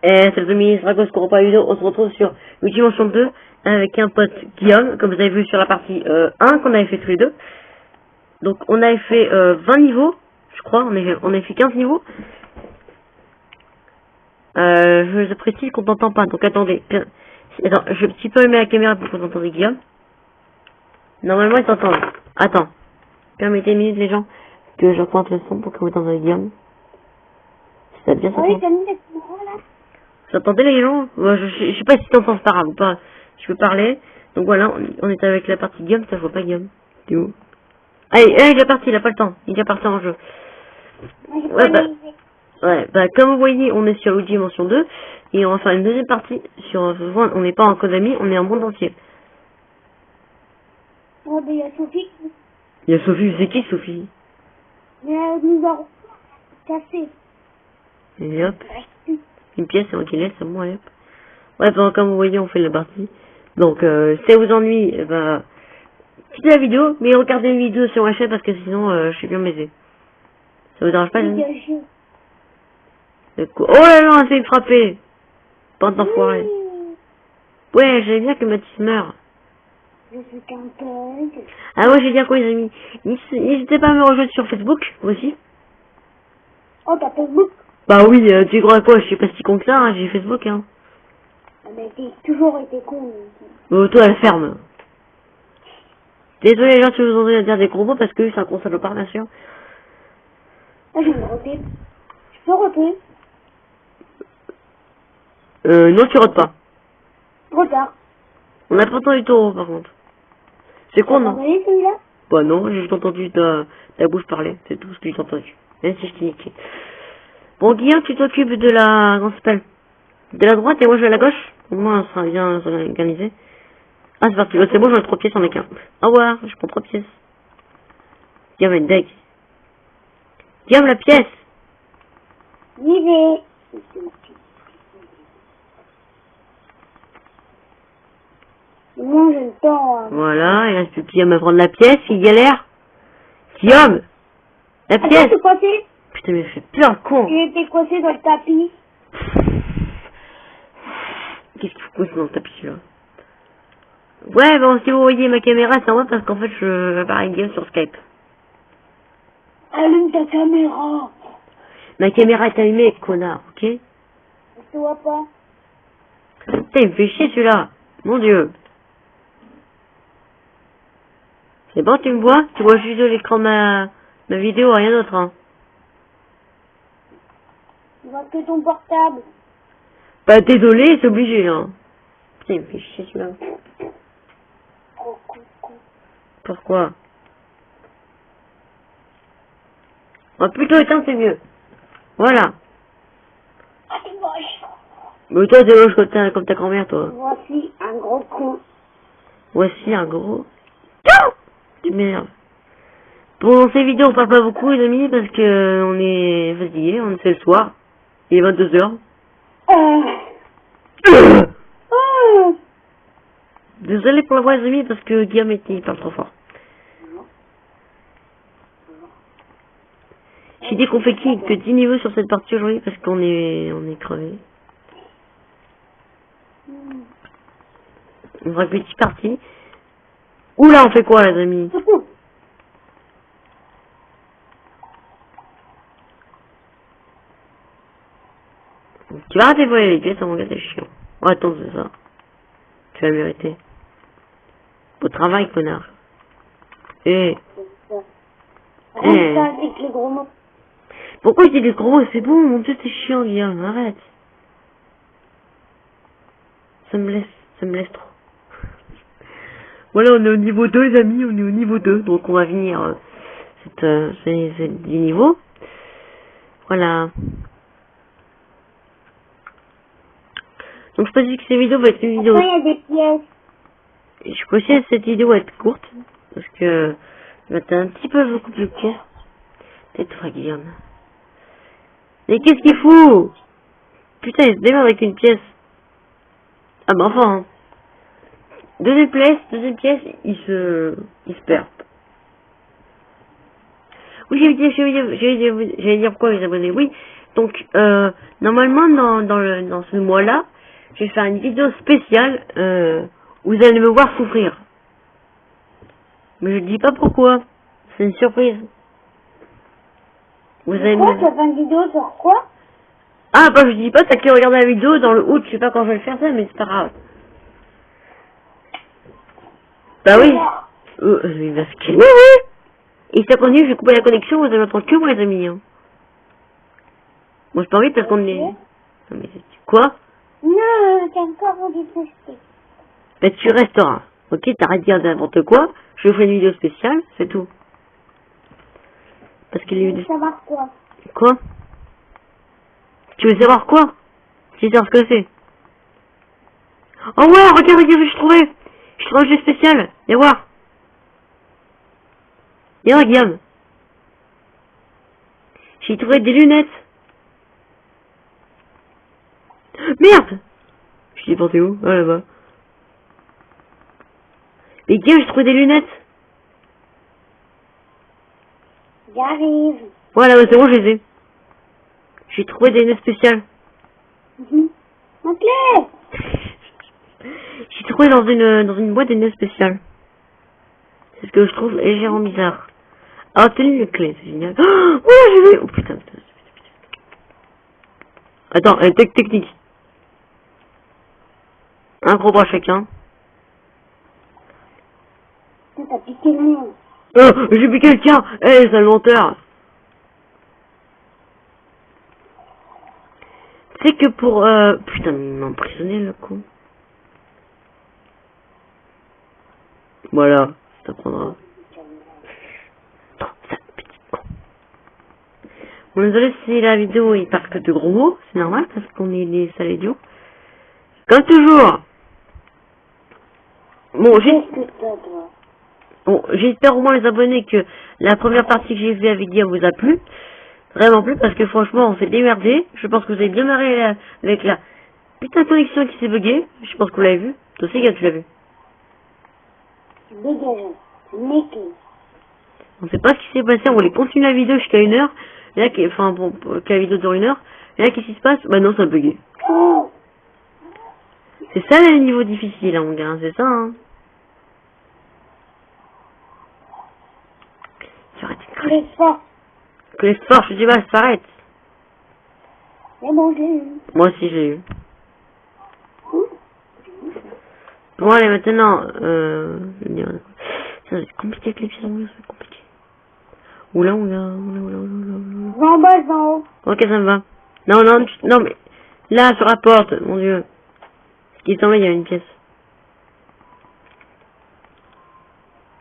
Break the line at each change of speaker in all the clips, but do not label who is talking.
C'est le ministre Dragos Corpa Udo. On se retrouve sur Luigi Mansion 2 avec un pote Guillaume, comme vous avez vu sur la partie 1 qu'on avait fait tous les deux. Donc on avait fait 20 niveaux, je crois, on avait fait 15 niveaux. Je précise qu'on t'entend pas, donc attendez. Attends, je vais un petit peu allumer la caméra pour que vous entendez Guillaume. Normalement ils t'entendent. Attends. Permettez une minute les gens, que j'augmente le son pour que vous entendiez Guillaume. Ça bien ça.
Oui, t'as mis les courants là.
Vous entendez les gens? Je sais pas si t'entends, c'est pas grave ou pas. Je peux parler. Donc voilà, on est avec la partie Guillaume, ça voit pas Guillaume. T'es où? Allez, il est parti, il a pas le temps. Il est parti en jeu. Ouais, bah comme vous voyez, on est sur Luigi Mansion 2 et on va faire une deuxième partie sur on n'est pas en Konami, on est en monde entier.
Oh, ben il y a Sophie.
Il y a Sophie, c'est qui Sophie?
Mais elle nous a cassé.
Et hop, une pièce, c'est moi qui laisse, c'est moi, hop. Ouais, bah, comme vous voyez, on fait la partie. Donc, si ça vous ennuie, bah, quittez la vidéo, mais regardez une vidéo sur ma chaîne parce que sinon, je suis bien baisé. Ça vous dérange pas, oh là là, c'est une frappée. Bande d'enfoirés. Ouais, j'allais bien que Mathis meure.
Je suis contente.
Ah ouais, j'ai dit à quoi les amis. N'hésitez pas à me rejoindre sur Facebook, aussi.
Oh, t'as Facebook?
Bah oui, tu crois quoi, je suis pas si con que ça, hein, j'ai Facebook, hein.
Ah, mais t'as toujours été con.
Toi, elle ferme. Désolé les gens si vous entendez dire des gros mots parce que c'est un console par bien sûr.
Ah, je vais me roter. Je peux roter?
Non, tu rotes pas.
Trop tard.
On a pas entendu taureau par contre. C'est con, non?
Celui-là?
Bah non, j'ai juste entendu ta bouche parler, c'est tout ce que j'ai entendu. Même si je t'ai niqué. Bon, Guillaume, tu t'occupes de la... comment ça s'appelle? De la droite et moi je vais à la gauche. Au moins, on sera bien organisé. Ah, c'est parti. C'est bon, j'en ai 3 pièces, en ai qu'un. Au revoir, je prends 3 pièces. Guillaume, une deck. Guillaume, la pièce.
J'y vais. Moi, je le temps.
Voilà, il reste plus que Guillaume à prendre la pièce, il galère. Guillaume, la pièce.
Attends, c'est coincé.
Putain, mais fait peur, con.
Il était coincé dans le tapis.
Qu'est-ce qu'il faut coincer dans le tapis, là? Ouais, bon, si vous voyez ma caméra, c'est en moi parce qu'en fait, je vais parler Guillaume sur Skype.
Allume ta caméra.
Ma caméra est allumée, connard, ok?
Je te vois pas.
Putain, il me fait chier, celui-là. Mon Dieu. C'est bon, tu me vois? Tu vois juste de l'écran ma vidéo, rien d'autre, hein.
Je vois que ton portable.
Bah, désolé, c'est obligé, hein. Putain, il me fait chier, celui-là. Pourquoi? On va plutôt éteindre, c'est mieux. Voilà.
Ah, t'es moche.
Mais toi, t'es moche comme ta grand-mère, toi.
Voici un gros con.
Voici un gros... Tu m'énerves. Bon, ces vidéos, on parle pas beaucoup, les amis, parce que on est fatigué, on fait le soir. Il est 22h. Désolé pour la voix, les amis, parce que Guillaume il parle trop fort. J'ai dit qu'on fait que 10 niveaux sur cette partie aujourd'hui, parce qu'on est crevé. On fera une petite partie. Oula, on fait quoi, les amis? Tu vas arrêter de voler les pièces, mon gars, c'est chiant. Oh, attends, c'est ça. Tu vas mériter. Au travail, connard. Eh.
Avec les gros mots.
Pourquoi je dis des gros mots? C'est bon, mon dieu, c'est chiant, Guillaume, arrête. Ça me laisse trop. Voilà, on est au niveau 2, les amis, on est au niveau 2, donc on va finir ces 10 niveaux. Voilà. Donc je peux dire que cette vidéo va être une vidéo...
Après, il y a des pièces.
Je peux aussi que cette vidéo va être courte, parce que va être un petit peu beaucoup plus court. Tais-toi, Guillaume. Mais qu'est-ce qu'il fout? Putain, il se démerde avec une pièce. Ah bah enfin, hein. Deuxième pièce, il se perd. Oui, j'allais dire quoi les abonnés? Oui, Donc, normalement, dans ce mois-là, je vais faire une vidéo spéciale où vous allez me voir souffrir. Mais je dis pas pourquoi. C'est une surprise. Vous allez
Quoi,
me...
tu as fait une vidéo sur quoi?
Ah, bah je dis pas, t'as qu'à regarder la vidéo dans le août, je sais pas quand je vais le faire ça, mais c'est pas grave. Bah oui. Il va se calmer, oui. Et si ça continue, je vais couper la connexion, vous allez entendre que moi, les amis. Hein. Moi, j'ai pas envie parce qu'on est... Non, mais quoi?
Non, t'as encore envie de tester.
Bah tu resteras. Ok, t'arrêtes de dire n'importe quoi. Je ferai une vidéo spéciale, c'est tout. Parce qu'il y a eu des...
savoir quoi?
Quoi? Tu veux savoir quoi? Tu veux savoir ce que c'est? Oh ouais, regarde, j'ai trouvé. J'ai trouvé un jeu spécial. Viens voir. Viens voir, Guillaume. J'ai trouvé des lunettes. Merde! Je t'ai porté où? Ah, là-bas. Mais Guillaume, j'ai trouvé des lunettes.
J'arrive.
Voilà, ouais, c'est bon, je les ai. J'ai trouvé des lunettes spéciales.
Ma clé!
J'ai trouvé dans une boîte des lunettes spéciales. C'est ce que je trouve légèrement bizarre. Ah, tenez les clés, c'est génial. Oh, j'ai vu. Oh putain, putain. Attends, technique. Un gros bras chacun.
T'as piqué le mien.
Oh, j'ai piqué le tien. Eh, sale menteur. C'est que pour... Putain, il m'a emprisonné, le con. Voilà, ça prendra. Oh, ça, petit con. Bon, désolé si la vidéo, il part que de gros mots. C'est normal, parce qu'on est des sales idiots. Comme toujours. Bon, j'espère au moins les abonnés que la première partie que j'ai fait avec Guillaume vous a plu. Vraiment plu parce que franchement on s'est démerdé. Je pense que vous avez bien marré avec la putain de connexion qui s'est buggée. Je pense que vous l'avez vu. Toi aussi, Guillaume, tu l'as vu.
Dégage. Niqué.
On sait pas ce qui s'est passé. On voulait continuer la vidéo jusqu'à 1 heure. Et là, enfin bon, que la vidéo dure 1 heure. Et là, qu'est-ce qui se passe? Bah non, ça a bugué.
Oh.
C'est ça les niveaux difficiles, hein, mon gars. C'est ça, hein.
Que les forces.
Que les forces, je dis pas, s'arrête.
Mais bon, j'ai eu.
Moi aussi, j'ai eu. Bon, allez, maintenant, ça va être compliqué avec les pieds, ça va être compliqué. Oula.
En bas, en haut.
Ok, ça me va. Non, mais, là, sur la porte, mon dieu. Ce qui est tombé, il y a une pièce.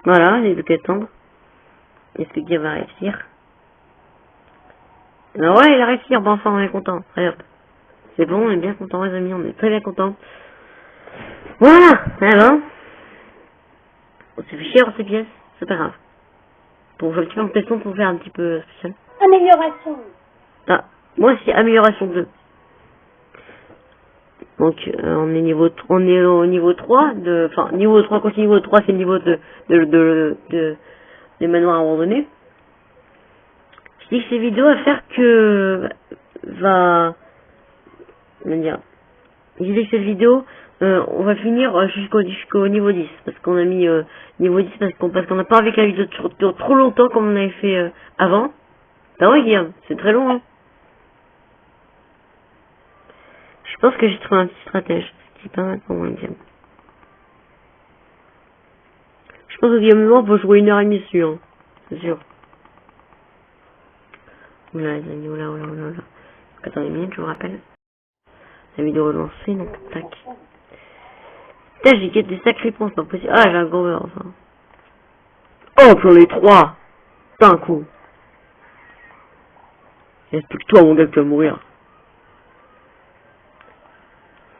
Voilà, il est plus qu'à attendre. Est-ce que Guy va réussir? Ben ouais, il a réussi, bon enfin, on est content. Allez hop. C'est bon, on est bien content, les amis, on est très bien content. Voilà, eh ben. On s'est fait chier dans ces pièces, c'est pas grave. Bon, je vais un petit peu en question pour faire un petit peu spécial.
Amélioration.
Ah, moi aussi, amélioration 2. Donc, on est au niveau 3 de, enfin, niveau 3, quand c'est niveau 3, c'est le niveau des manoirs abandonnés. Je dis que ces vidéos à faire que comment dire, je disais que cette vidéo on va finir jusqu'au niveau 10 parce qu'on a mis niveau 10 parce qu'on n'a pas envie que la vidéo dure trop longtemps comme on avait fait avant. Bah oui Guillaume, c'est très long, hein. Je pense que j'ai trouvé un petit stratège, c'est pas mal pour moi Guillaume. Je pense que Guillaume et moi on peut jouer 1h30 dessus, hein, c'est sûr. Oula les amis, oula. Attendez une minute, je vous rappelle. La vidéo relancée, donc tac. Putain, j'ai des sacrés ponts, c'est pas possible. Ah, j'ai un gros beurre, enfin. Oh, pour les 3 d'un coup. Il reste plus que toi, mon gars, que tu vas mourir.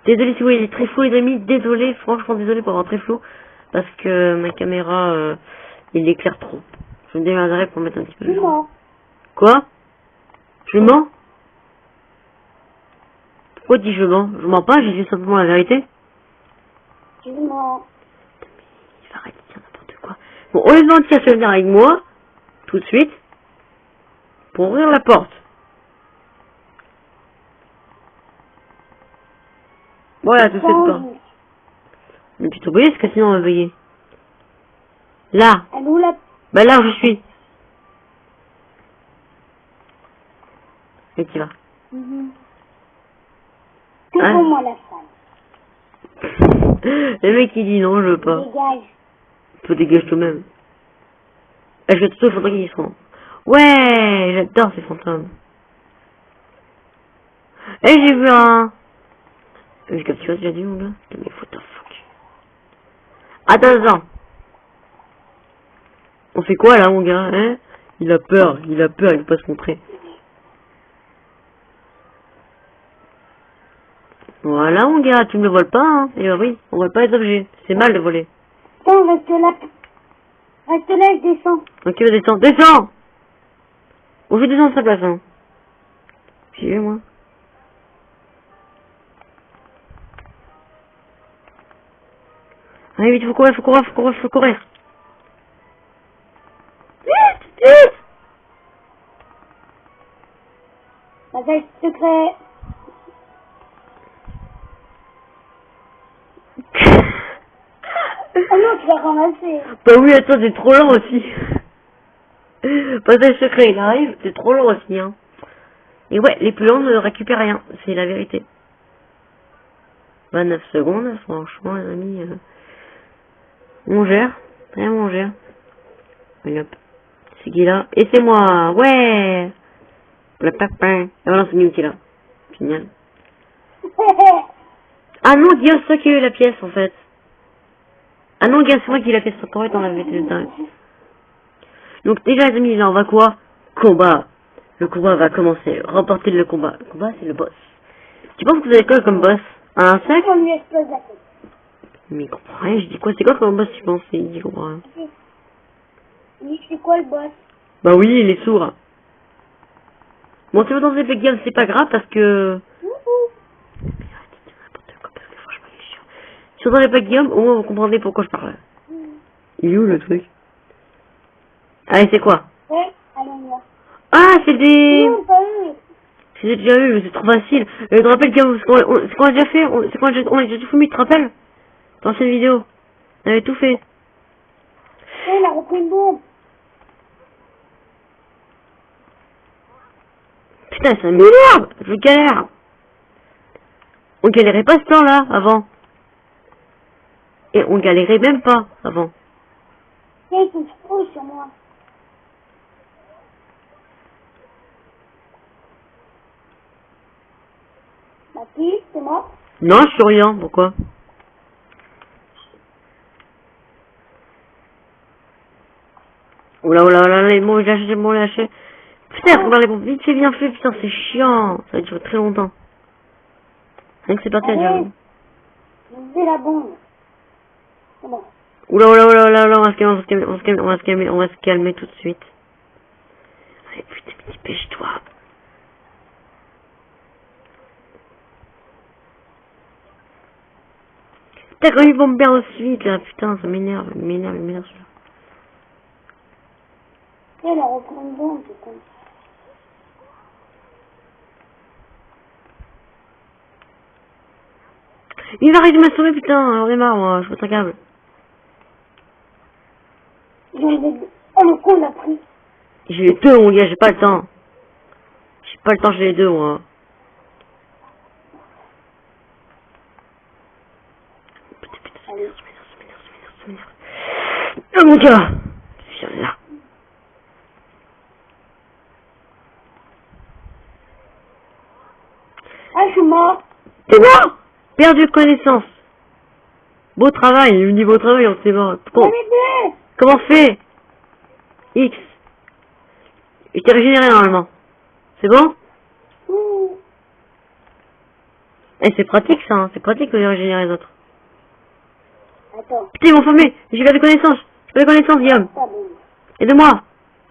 Désolé si vous voyez, il est très flou, les amis. Désolé, franchement, désolé pour avoir très flou. Parce que ma caméra, il éclaire trop. Je me démerderai pour mettre un petit peu de jour. Quoi? Je mens? Pourquoi dis je mens? Je mens pas, j'ai dit simplement la vérité.
Tu mens.
Il va arrêter de dire n'importe quoi. Bon, au lieu de mentir, tu vas venir avec moi, tout de suite, pour ouvrir la porte. Voilà, tout cette pas. Mais tu t'oublies parce que sinon on va veiller. Là.
Elle où la...
Bah là où je suis. Et tu vas.
Que
Hein?
pour moi la salle.
Le mec il dit non, je veux pas.
Dégage.
Faut dégager toi-même. Je vais tout le faudrait qu'ils seront. Ouais, j'adore ces fantômes. Et j'ai vu un... J'ai capturé déjà dit mon gars. Mais what the fuck. Attends. On fait quoi là mon gars, hein? Il a peur, il veut pas se montrer. Voilà mon gars, tu me le voles pas, hein? Et bah oui, on vole pas les objets. C'est mal de voler.
Attends, reste là. Reste là, je descends.
Ok, descends, descends! On fait descendre sa place, hein. J'y vais, moi. Allez, vite, faut courir. Vite!
Passage secret. Ah non, tu l'as ramassé.
Bah oui, attends, c'est trop long aussi. Passage secret, il arrive, c'est trop long aussi, hein. Et ouais, les plus longs ne récupèrent rien, c'est la vérité. 29 secondes, franchement, les amis. On gère, vraiment on gère. Allez hop, c'est qui là? Et c'est moi, ouais! Le papin. Ah voilà, c'est Mimti là. Génial. Ah non, Guillaume, c'est toi qui a eu la pièce en fait. Ah non, Guillaume, c'est moi qui l'ai fait sur correct, on l'avait fait dedans. Donc déjà les amis, là on va quoi? Combat. Le combat va commencer. Remporter le combat. Le combat c'est le boss. Tu penses que vous avez quoi comme boss? Un insecte?
On lui explose la tête.
Mais il comprend rien, je dis quoi? C'est quoi comme boss tu penses? Il comprend rien.
Il c'est quoi le boss?
Bah oui, il est sourd. Bon, si vous dans Epic Games, c'est pas grave parce que... Si vous dans Epic Games, au moins vous comprenez pourquoi je parle. Il est où le truc? Allez, c'est quoi?
Ouais, allez, on y va.
Ah, c'est des...
Non, pas eux.
J'ai déjà vu, mais c'est trop facile. Je te rappelle ce qu'on a déjà fait. On a déjà tout filmé, tu te rappelles? Dans cette vidéo. On avait tout fait.
Ouais, il a repris une bombe.
Putain, ça m'énerve. Je galère. On galérait pas ce temps-là, avant. Et on galérait même pas, avant.
Tiens, il touche trop sur moi. Bah, qui? C'est moi?
Non, je suis rien. Pourquoi? Oula, les mots lâchés. Putain, regarde les bombes. Vite, c'est bien fait. Putain, c'est chiant. Ça va durer très longtemps. Rien que c'est parti à
Allez,
dire.
je fais la bombe. C'est bon.
Oula, on va se calmer tout de suite. Allez, putain, mais dépêche-toi. Putain, quand ils vont me perdre aussi vite, là, putain, ça m'énerve, celui-là.
Il a repris une bombe, c'est con.
Il va arrêter de me sauver, putain, j'en ai marre, moi, je veux un câble.
J'en ai deux. Oh, le con l'a pris.
J'ai les deux, mon gars, j'ai pas le temps. J'ai les deux, moi.
Allez.
Ça m'énerve. Oh, mon gars, viens là.
Ah, je suis mort.
T'es mort? Perdu connaissance. Beau travail, niveau travail, on s'est mort.
J'en ai deux.
Comment on fait? X. Je t'ai régénéré normalement. C'est bon?
Ouh.
Eh, c'est pratique ça, hein. C'est pratique que j'ai régénéré les autres.
Attends.
Putain, ils m'ont formé. J'ai pas de connaissance. Guillaume.
Pas bon.
Aide-moi.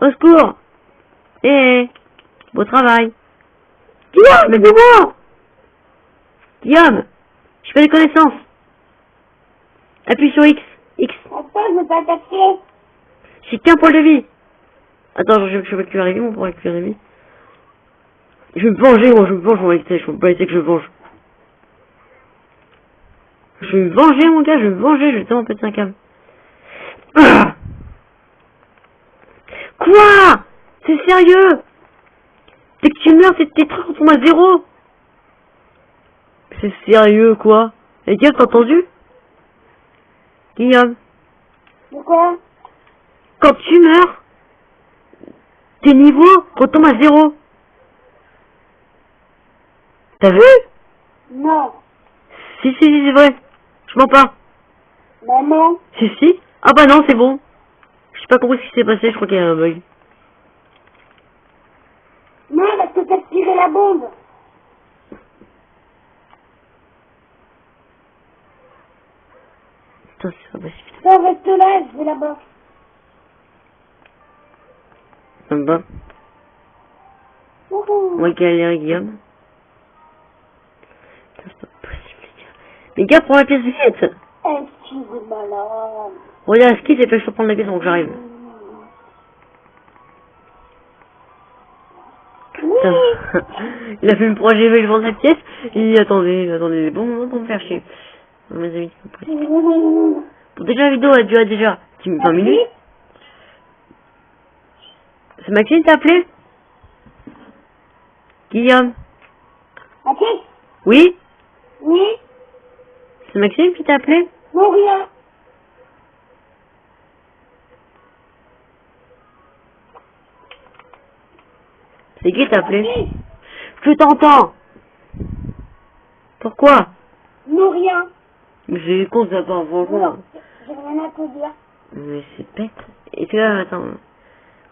Au secours. Eh. Beau travail. Guillaume, aide-moi. Guillaume. J'ai pas de connaissance. Appuie sur X. X.
Attends, je veux pas t'attaquer.
J'ai qu'un poil de vie. Attends, je vais plus arriver, mon pour plus arriver. Je vais me venger, moi, je vais me venger, je vais pas laisser que je me venge. Je vais me venger, mon gars, je vais me venger, je vais tellement péter un câble. Ah, quoi? C'est sérieux? Dès que tu meurs, t'es 30 pour moi 0. C'est sérieux, quoi? Et Guillaume, t'as entendu? Guillaume,
De quoi?
quand tu meurs, tes niveaux retombent à 0. T'as vu?
Non.
Si, c'est vrai. Je mens pas.
Bah non.
Si. Ah bah non, c'est bon. J'ai pas compris ce qui s'est passé, je crois qu'il y a un bug.
Non, parce que t'as tiré la bombe.
Putain, c'est pas possible.
Ça, reste là, je vais là-bas.
Ça me va. On va galérer, Guillaume. Putain, c'est pas possible, les gars. Les gars, prends la pièce vite.
Est-ce qu'il est malade?
Regarde, ce qui s'est fait, je peux prendre la pièce avant que j'arrive. Putain. Il a fait une projet, je vais vendre la pièce. Il attendez, bon moment pour me faire chier. Non, mes amis, c'est pas possible. Bon, déjà, la vidéo a duré déjà 20 minutes. C'est Maxime qui t'a appelé? Guillaume?
Ok?
Oui?
Oui?
C'est Maxime qui t'a appelé?
Non, rien.
C'est qui t'a appelé? Je t'entends. Pourquoi?
Non, rien.
Mais j'ai con de sa part, franchement.
Non, j'ai rien à te dire.
Mais c'est bête. Et puis là, attends.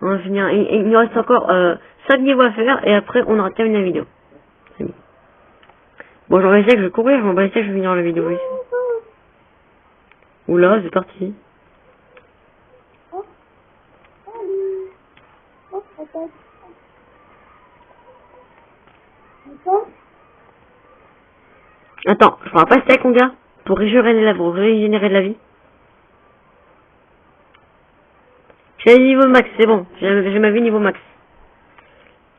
On va finir. Il nous reste encore 5 niveaux à faire et après on aura terminé la vidéo. C'est bon. Bon, j'en vais essayer que je vais courir, j'en vais essayer que je vais finir la vidéo ici. Oula, c'est parti.
Oh, salut. Oh, peut-être. Attends.
Attends, je ferai pas steak, mon gars. Pour régénérer de la vie. J'ai le niveau max, c'est bon. J'ai ma vie niveau max.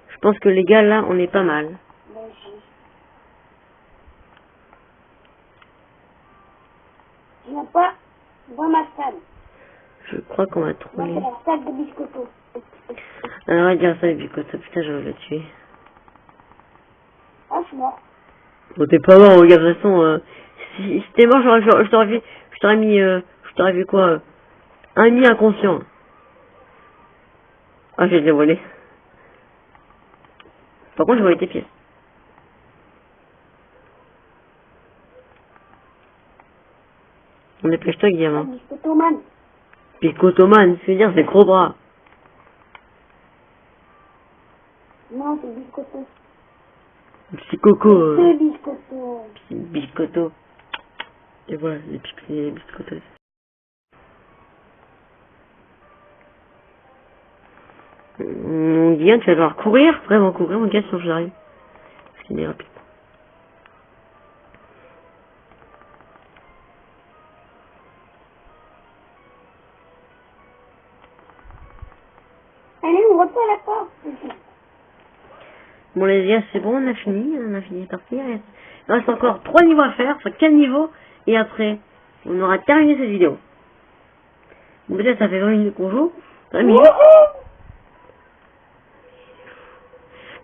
Je pense que les gars, là, on est pas mal.
Je n'ai pas dans ma salle.
Je crois qu'on va
Moi,
trouver.
c'est la salle de biscotto.
Alors, regarde ça, les picots. Putain, je vais le tuer.
Ah, je suis mort.
Bon, t'es pas mort, regarde, de toute façon, si t'es mort, je t'aurais mis, je t'aurais fait quoi, un mis inconscient. Ah, j'ai déjà volé. Par contre, j'ai volé tes pièces. On dépêche-toi, Guillaume, hein.
Biscottoman.
Picotoman, je veux dire, c'est gros bras.
Non, c'est biscotto.
Petit coco,
C'est biscotto.
petit biscotto. Et voilà, les biscottos. Guillaume, tu vas devoir courir, vraiment courir, mon gars, sinon j'arrive. Parce qu'il est rapide.
Allez, on reprend la porte.
Bon, les gars, c'est bon, on a fini de partir. Il reste encore 3 niveaux à faire, enfin 4 niveaux, et après, on aura terminé cette vidéo. Bon, peut-être ça fait 20 minutes qu'on joue. 20 minutes.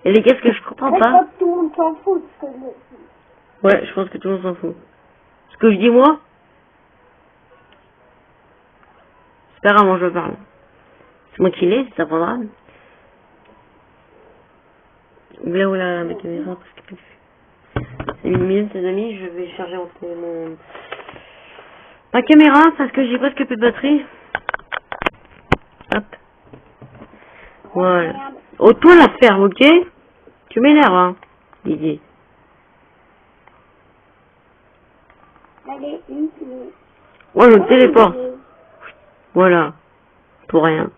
Et les gars, ce que je comprends
Je
pas.
crois que tout le monde s'en fout. Parce que
Ouais, je pense que tout le monde s'en fout. Ce que je dis moi, c'est pas grave, moi je parle. C'est moi qui l'ai, ça prendra. Oula, ma caméra, parce que c'est 1 minute, les amis, je vais charger ma caméra, parce que j'ai presque plus de batterie. Hop. Voilà. Oh, toi la ferme, ok? Tu m'énerves, hein, Didier.
allez,
Moi, je me téléporte. Voilà. Pour rien.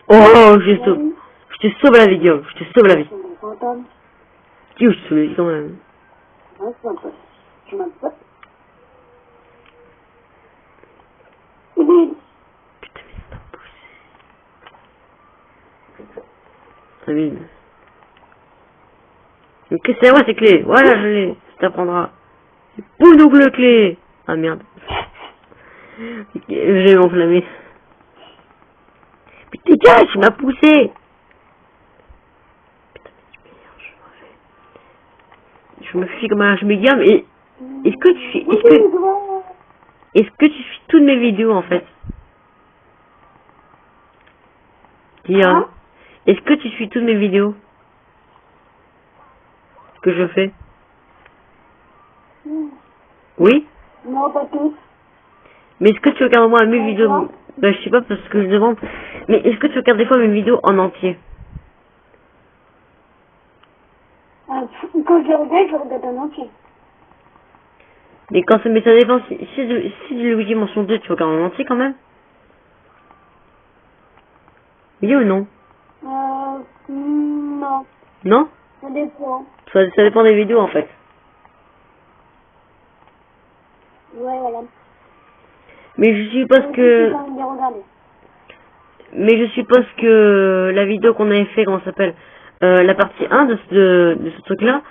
Oh, je te sauve la vie, Guillaume. Je te sauve la vie. Dieu, je te sauve la vie quand même.
Tu m'as pas.
Putain, mais c'est pas possible. Amine. Ok, c'est moi, c'est clé. Voilà, je l'ai. Ça t'apprendra. Pour double clé. Ah merde. J'ai enflammé. Putain, gars, tu m'as poussé. Je me fie comme un médium et est-ce que tu suis toutes mes vidéos en fait? Guillaume, est-ce que tu suis toutes mes vidéos? Ce que je fais? Oui?
Non, pas toutes.
Mais est-ce que tu regardes moi mes vidéos? Bah, je sais pas parce que je demande. Mais est-ce que tu regardes des fois mes vidéos en entier?
Quand je regarde en entier.
Mais quand mais ça dépend si Luigi mention 2, tu regardes en entier quand même? Oui ou non?
Non.
Non?
Ça dépend.
Ça dépend des vidéos en fait.
Ouais, voilà.
Mais je suppose que... Mais je suppose que la vidéo qu'on avait fait, comment ça s'appelle, la partie 1 de ce truc-là,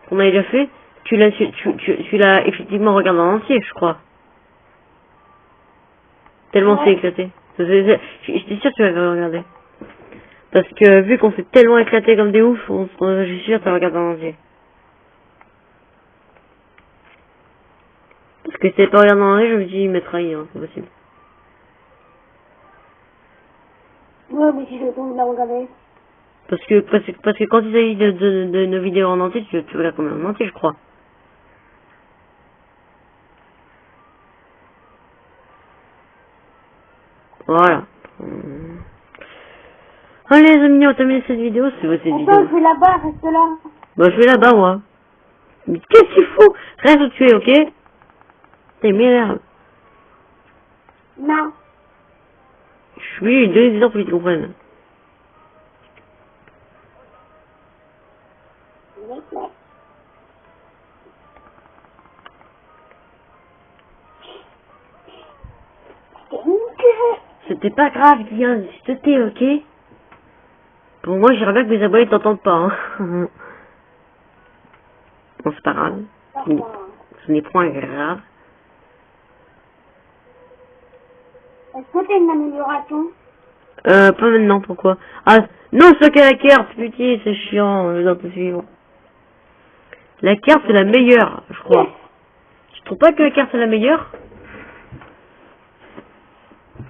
qu'on avait déjà fait, tu l'as effectivement regardé en entier, je crois. Tellement c'est éclaté. J'étais sûr que tu l'avais regardé. Parce que vu qu'on s'est tellement éclaté comme des oufs, je suis sûr que tu as regardé en entier. Parce que si t'avais pas regardé en entier, je me dis, il m'a trahi, hein, c'est possible.
Ouais, mais si je tombe la regarder.
Parce que quand il s'agit de nos vidéos en entier, tu regardes quand même en entier, je crois. Voilà. Allez les amis, on termine cette vidéo, c'est votre vidéo.
Attends, je vais là-bas, reste là.
Bah je vais là-bas moi. Mais qu'est-ce qu'il faut? Reste où tu es, ok? T'es m'énerve.
Non.
Je suis 2 exemples pour qu'ils te comprennent. C'était pas grave, Guillaume, s'il te plaît, ok? Pour moi, j'aimerais bien que mes abonnés t'entendent pas, hein. Bon, c'est pas grave. Ce n'est point grave.
Est-ce que t'as une amélioration?
Pas maintenant, pourquoi? Ah, non, c'est que la carte, putain, c'est chiant, je dois te suivre. La carte, c'est la meilleure, je crois. Tu trouves pas que la carte, c'est la meilleure?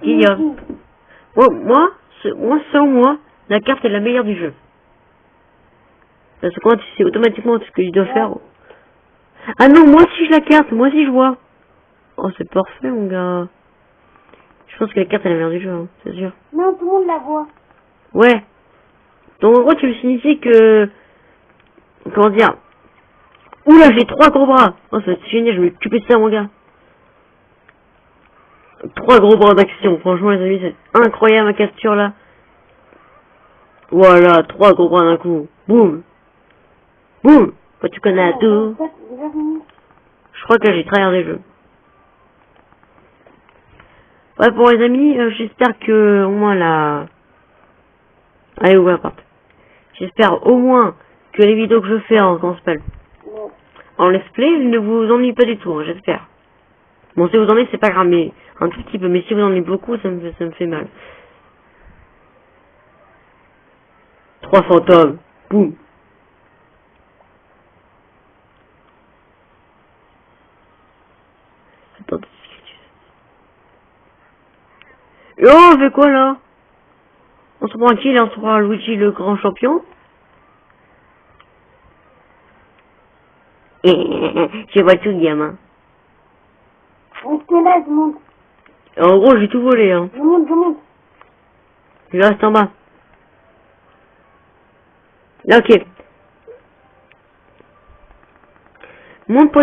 Guillaume. Moi, selon moi, la carte est la meilleure du jeu. Parce que quand tu sais automatiquement ce que je dois faire. Ah non, moi aussi je la carte, moi aussi je vois. Oh, c'est parfait, mon gars. Je pense que la carte est la meilleure du jeu, hein, c'est sûr.
Non, tout le monde la voit.
Ouais. Donc en gros, tu me signifies que... Comment dire? Oula, j'ai 3 gros bras. Oh, ça va être génial, je vais m'occuper de ça, mon gars. 3 gros bras d'action. Franchement, les amis, c'est incroyable, ma capture, là. Voilà, 3 gros bras d'un coup. Boum. Boum. Quand tu connais tout. Je crois que là, j'ai tryhardé le jeu. Ouais, pour les amis, j'espère que au moins la... Allez, ouvre la porte. J'espère au moins que les vidéos que je fais en comment ça s'appelle en let's play ne vous ennuient pas du tout, hein, j'espère. Bon, si vous en êtes, c'est pas grave, mais un tout petit peu. Mais si vous en êtes beaucoup, ça me fait mal. 3 fantômes. Boum. Attends, oh, on fait quoi là? On se prend qui là? On se prend Luigi le grand champion? Je vois tout, gamin.
Reste là, je monte.
En gros, j'ai tout volé, hein.
Je monte.
Je reste en bas. Là, ok. Monte pour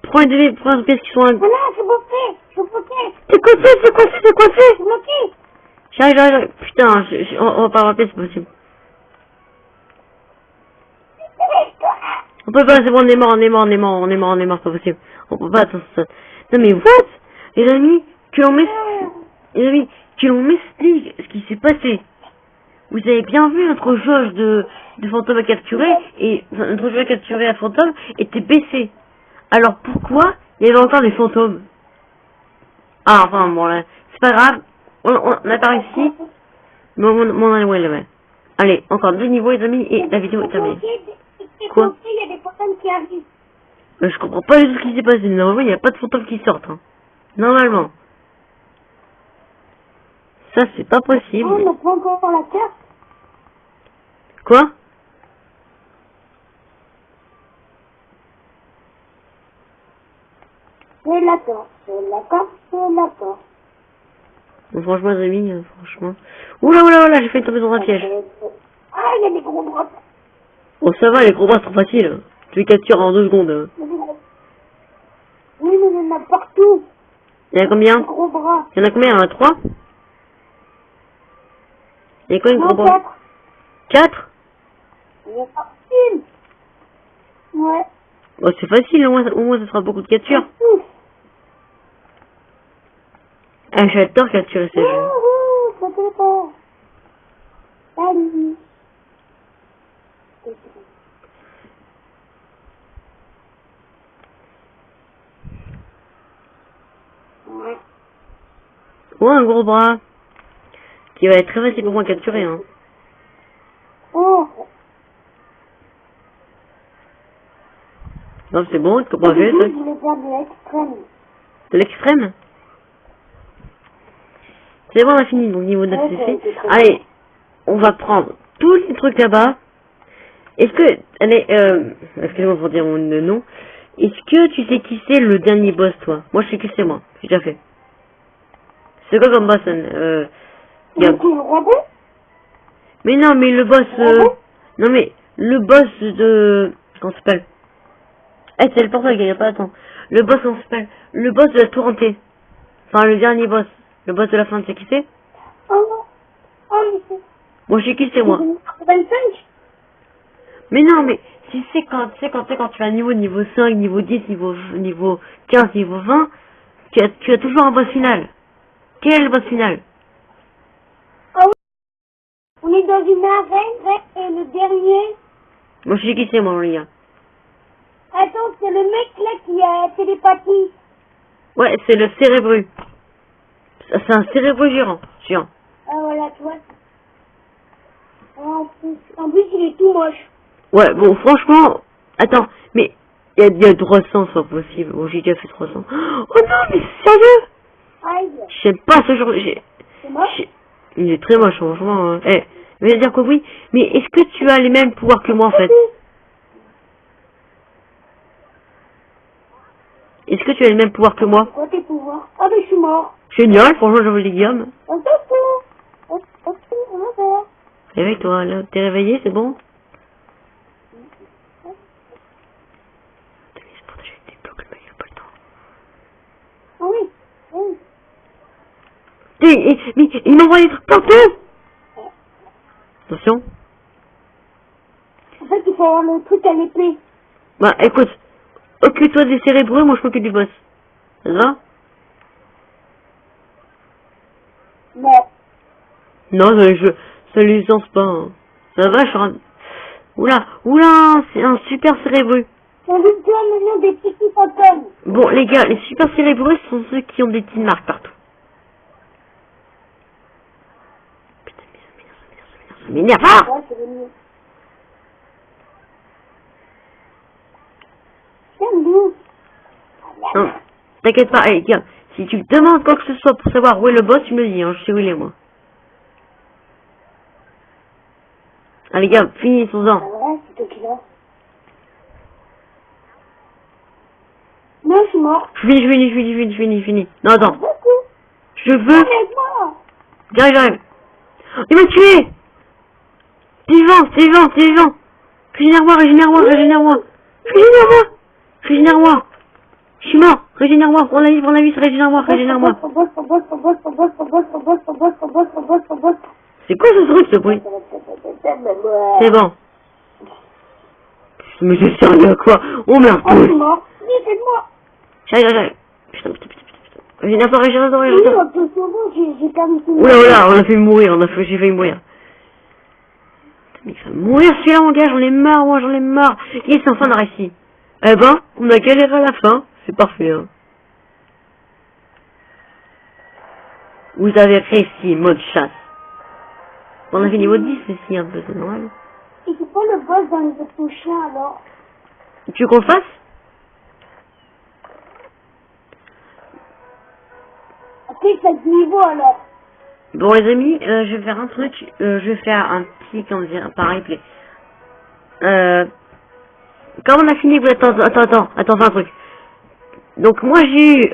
prendre des pièces qui sont...
Ah non, c'est bloqué.
C'est coincé.
C'est bloqué.
J'arrive. Putain, on va pas rappeler, c'est possible. On peut pas, c'est bon, on est mort, c'est pas possible. On peut pas, attends, ça. Non mais what? Les amis, que l'on m'explique ce qui s'est passé. Vous avez bien vu notre jauge de de fantôme à capturer, et enfin, notre jeu à capturer un fantôme était baissé. Alors pourquoi il y avait encore des fantômes? Ah, enfin, bon, là, c'est pas grave. On a pas réussi. Mais on a ouais, ouais. Allez, encore 2 niveaux, les amis, et la vidéo est terminée. Quoi?
Il y a des fantômes qui arrivent.
Je comprends pas du tout ce qui s'est passé. Normalement, il n'y a pas de fantômes qui sortent. Hein. Normalement. Ça, c'est pas possible.
Oh, on n'a pas encore la carte.
Quoi?
C'est la carte, c'est la carte, c'est la carte.
Bon, franchement, les amis, franchement. Oula, oula, oula, j'ai failli tomber dans un piège.
Ah, il y a des gros bras.
Bon, ça va, les gros bras sont faciles. Tu les captures en 2 secondes.
Oui, mais il y en a partout.
Il y en a combien?
Des gros bras.
Il y en a combien? Il y en a 3? Il y a combien de gros
Non,
bras? 4?
Il y a pas une. Ouais.
Bon, c'est facile, au moins ça sera beaucoup de captures. Ah, j'adore capturer ces jeux.
Wouhou, ça fait pas. Salut. Ouais.
Oh, un gros bras. Qui va être très facile pour moi à capturer, hein.
Oh.
Non, c'est bon, tu comprends fait, ça?
Je voulais faire de l'extrême.
De l'extrême? C'est bon, on a fini, donc niveau 9 CC. Allez, on va prendre tous les trucs là-bas. Est-ce que, allez, excusez-moi pour dire mon nom. Est-ce que tu sais qui c'est le dernier boss, toi? Moi, je sais qui c'est, moi. J'ai déjà fait. C'est quoi comme boss, regarde.
Le robot?
Mais non, mais le boss, non mais, le boss de, comment ça s'appelle? Eh, c'est le portail, il n'y a pas attends. Le boss, comment ça s'appelle? Le boss de la tour hantée. Enfin, le dernier boss. Le boss de la fin, tu sais qui c'est?
Oh, mais c'est...
Moi, je sais qui c'est, moi.
25?
Mais non, mais, si c'est quand, tu sais, quand tu as un niveau 5, niveau 10, niveau 15, niveau 20, tu as toujours un boss final. Quel est le boss final?
Ah oui. On est dans une arène, et le dernier...
Moi, je sais qui c'est, moi, les gars.
Attends, c'est le mec là qui a télépathie.
Ouais, c'est le cérébru. C'est un cérébru géant.
Ah voilà, tu vois. En plus, il est tout moche.
Ouais, bon, franchement, attends, mais il y a 300, c'est pas possible. Bon, j'ai déjà fait 300. Oh non, mais sérieux?
Aïe.
J'aime pas ce genre.
C'est moche?
Il est très moche, franchement. Eh, je vais dire que oui, mais est-ce que tu as les mêmes pouvoirs que moi, en fait? Est-ce que tu as les mêmes pouvoirs que moi?
Quoi tes pouvoirs? Ah, mais je suis mort.
Génial, franchement, j'en veux les Guillaume.
On s'en fout. On va faire.
Réveille-toi, là. T'es réveillé, c'est bon? C'est pour déjà des blocs, le mec, il a pas le temps.
Ah oui, oui.
Mais il m'envoie des trucs partout! Attention.
En fait, il faut avoir le truc à l'épée.
Bah, écoute. Occupe-toi des cérébreux, moi je m'occupe du boss. Ça te va?
Non.
Non, ça lui sens pas. Hein. Ça va, je suis en... Oula, c'est un super cérébreux.
On lui donne le nom des petits fantômes.
Bon, les gars, les super cérébreux sont ceux qui ont des petites marques partout. Putain, ça m'énerve. Ah!
Ouais, c'est le mieux. Tiens-nous.
Non, t'inquiète pas, allez, gars, si tu demandes quoi que ce soit pour savoir où est le boss, tu me le dis, hein, je sais où il est, moi. Allez, gars, finissons-en.
Ah ouais, c'est toi qui l'as. Non, je suis mort.
Je finis. Non, attends.
Beaucoup.
Je veux...
Arrête-moi.
J'arrive. Il m'a tué! T'es vivant! Régénère-moi! Je suis mort! Régénère-moi! Prends la vie, régénère-moi! C'est quoi ce truc, ce bruit? C'est bon. Mais c'est sérieux, quoi? Oh merde!
Oh, je suis mort. Oui, moi.
J'arrive. Putain. Régénère-toi.
J'ai perdu tout.
Oula, on a failli mourir, j'ai failli mourir. Il va mourir celui-là, mon gars, j'en ai marre, moi, j'en ai marre. Et c'est enfin un récit. Eh ben, on a galéré à la fin. C'est parfait, hein. Vous avez réussi, mode chasse. On a fait niveau 10 ici, un peu, c'est normal.
Et c'est pas le boss dans les autres chiens, alors.
Tu veux qu'on le fasse?
Après, ça se niveau, alors.
Bon, les amis, je vais faire un truc. Je vais faire un petit, comment dire, par replay. Quand on a fini, vous attends, fais un truc. Donc, moi, j'ai eu,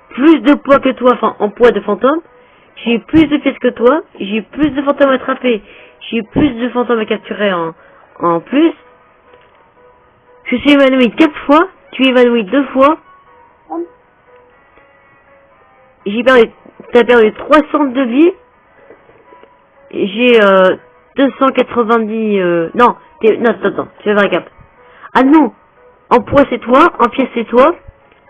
plus de poids que toi, enfin, en poids de fantôme. J'ai eu plus de pièces que toi. J'ai eu plus de fantômes à attraper. J'ai eu plus de fantômes à capturer en plus. Je suis évanoui 4 fois. Tu es évanoui 2 fois. J'ai perdu, t'as perdu 300 de vie. J'ai 290. Non, attends, tu fais un récap. Ah non, en poids c'est toi, en pièces c'est toi,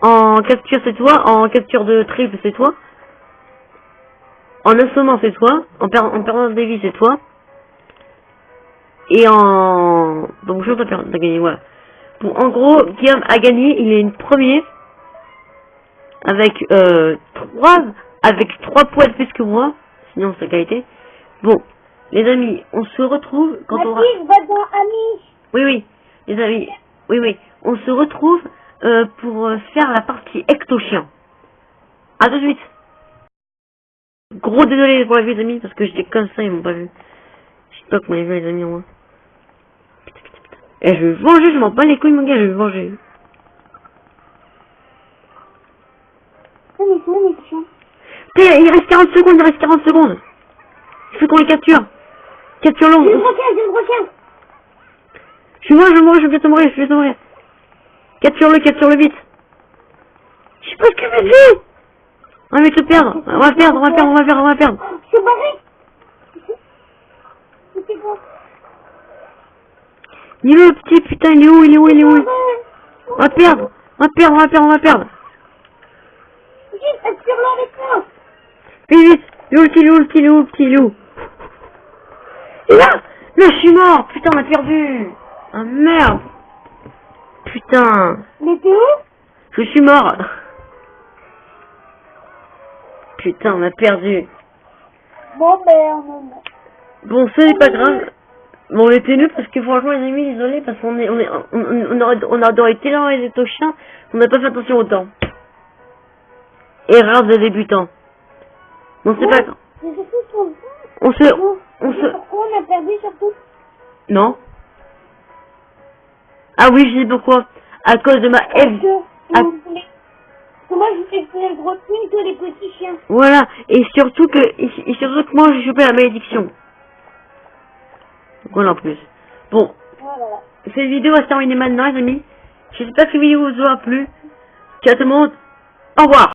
en capture c'est toi, en capture de triple c'est toi, en assommant c'est toi, en perdant des vies c'est toi, et en... Donc je t'as gagné, voilà. Bon, en gros, Guillaume a gagné, il est une premier, avec 3 poids de plus que moi, sinon c'est qualité. Bon, les amis, on se retrouve quand on aura... Oui, les amis, oui, on se retrouve pour faire la partie ecto-chien. A tout de suite. Gros désolé pour la vue, les amis, parce que j'étais comme ça, ils m'ont pas vu. Je sais pas comment ils veulent, les amis, moi. Putain. Et je vais venger, je m'en bats les couilles, mon gars, je vais venger. Il reste 40 secondes, Il faut qu'on les capture. Capture-le. Je vais bientôt mourir, Capture-le vite. Je sais pas ce que je vais faire. On va te perdre. On va perdre.
C'est barré. C'est bon.
Il est où le petit putain, il est où? On va perdre.
Vite, capture-le avec moi.
Vite. Il est où le petit. Et là, je suis mort. Putain, on a perdu. Ah merde. Putain.
Mais t'es où?
Je suis mort. Putain, on a perdu.
Bon, ben,
Bon, ce n'est pas grave. Bon, on était nuls parce que franchement, les amis, désolé, parce qu'on on aurait été là, les chiens, on n'a pas fait attention au temps. Erreur de débutant. Bon, c'est pas grave.
Pourquoi on a perdu surtout?
Non. Ah oui, je sais pourquoi. À cause de ma F.
Moi, je fais plus gros trucs que les petits chiens.
Voilà. Et surtout que moi, j'ai chopé la malédiction. Donc voilà, en plus. Bon.
Voilà.
Cette vidéo va se terminer maintenant, les amis. J'espère que la vidéo vous aura plu. Ciao tout le monde. Au revoir.